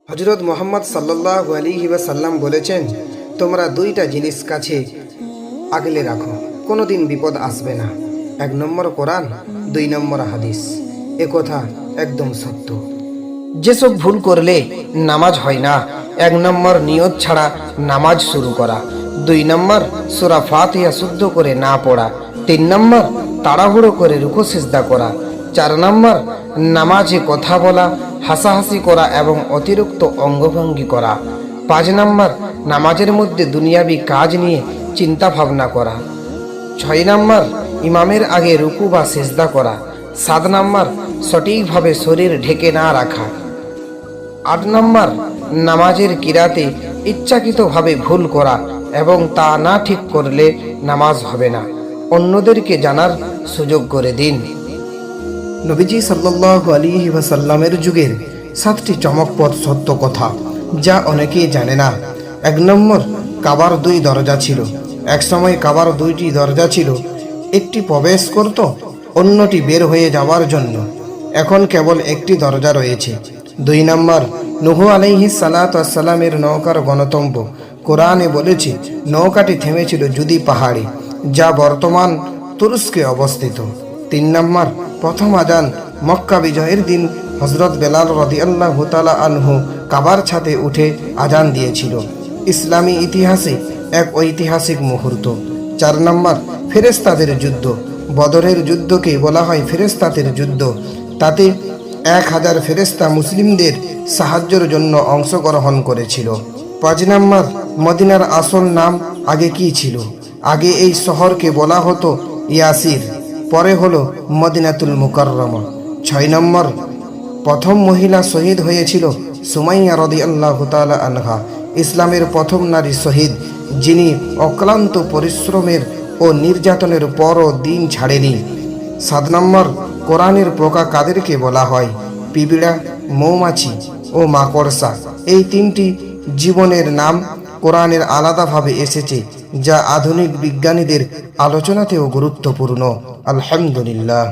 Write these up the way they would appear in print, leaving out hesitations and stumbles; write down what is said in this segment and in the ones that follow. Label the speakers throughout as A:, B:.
A: হযরত মুহাম্মদ সাল্লাল্লাহু আলাইহি ওয়াসাল্লাম বলেছেন, তোমরা দুইটা জিনিস কাছে আগলে রাখো, কোনোদিন বিপদ আসবে না। 1 নম্বর কোরআন, 2 নম্বর হাদিস। এ কথা একদম সত্য। যেসব ভুল করলে নামাজ হয় না, 1 নম্বর নিয়ত ছাড়া নামাজ শুরু করা, 2 নম্বর সূরা ফাতিহা শুদ্ধ করে না পড়া, 3 নম্বর তাড়াহুড়ো করে রুকু সিজদা করা, 4 নম্বর নামাজে কথা বলা, হাসাহাসি করা এবং অতিরিক্ত অঙ্গভঙ্গি করা, 5 নম্বর নামাজের মধ্যে দুনিয়াবি কাজ নিয়ে চিন্তা ভাবনা করা, 6 নম্বর ইমামের আগে রুকু বা সিজদা করা, 7 নম্বর সঠিকভাবে শরীর ঢেকে না রাখা, 8 নম্বর নামাজের কিরাতে ইচ্ছাকৃতভাবে ভুল করা এবং তা না ঠিক করলে নামাজ হবে না। অন্যদেরকে জানার সুযোগ করে দিন। নবীজি সাল্লাল্লাহু আলাইহি ওয়াসাল্লামের যুগের 7টি চমকপ্রদ সত্য কথা যা অনেকেই জানে না। 1 নম্বর, কাবার 2 দরজা ছিল। এক সময় কাবার 2টি দরজা ছিল, একটি প্রবেশ করত, অন্যটি বের হয়ে যাওয়ার জন্য। এখন কেবল একটি দরজা রয়েছে। 2 নম্বর, নূহ আলাইহিস সালাতু ওয়াস সালামের নৌকার গণতম্ব। কোরআনে বলেছে নৌকাটি থেমেছিল জুদি পাহাড়ে, যা বর্তমান তুরস্কে অবস্থিত। 3 নম্বর, প্রথম আজান মক্কা বিজয়ের দিন হযরত বেলাল রাদিয়াল্লাহু তাআলা আনহু কাবার ছাদে উঠে আজান দিয়েছিল। ইসলামী ইতিহাসে এক ঐতিহাসিক মুহূর্ত। 4 নম্বর, ফেরেশতাদের যুদ্ধ। বদরের যুদ্ধকে বলা হয় ফেরেশতাদের যুদ্ধ। তাতে 1000 ফেরেশতা মুসলিমদের সাহায্যের জন্য অংশগ্রহণ করেছিল। 5 নম্বর, মদিনার আসল নাম আগে কি ছিল? আগে এই শহরকে বলা হতো ইয়াসির, পরে হলো মদিনাতুল মুকাররমা। 6 নম্বর, প্রথম মহিলা শহীদ হয়েছিল সুমাইয়া রাদিয়াল্লাহু তাআলা আনহা, ইসলামের প্রথম নারী শহীদ, যিনি অক্লান্ত পরিশ্রমের ও নির্যাতনের পরও দিন ছাড়েনি। 7 নম্বর, কোরআনের পোকা কাদেরকে বলা হয়? পিঁপড়া, মৌমাছি ও মাকড়সা। এই 3টি জীবনের নাম কোরআনের আলাদাভাবে এসেছে, যা আধুনিক বিজ্ঞানীদের আলোচনাতেও গুরুত্বপূর্ণ। আলহামদুলিল্লাহ।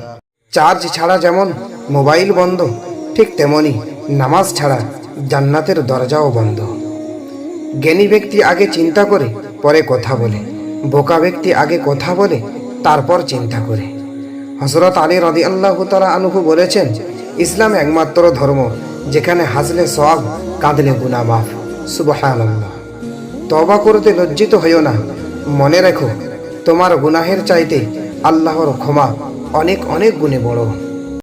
A: চার্জ ছাড়া যেমন মোবাইল বন্ধ, ঠিক তেমনি নামাজ ছাড়া জান্নাতের দরজাও বন্ধ। জ্ঞানী ব্যক্তি আগে চিন্তা করে পরে কথা বলে, বোকা ব্যক্তি আগে কথা বলে তারপর চিন্তা করে। হযরত আলী রাদিয়াল্লাহু তাআলা আনহু বলেছেন, ইসলাম একমাত্র ধর্ম যেখানে হাসলে সওয়াব, কাঁদলে গুনাহ মাফ। সুবহানাল্লাহ। তওবা করতে লজ্জিত হইও না, মনে রেখো তোমার গুনাহের চাইতে আল্লাহর ক্ষমা অনেক অনেক গুণে বড়।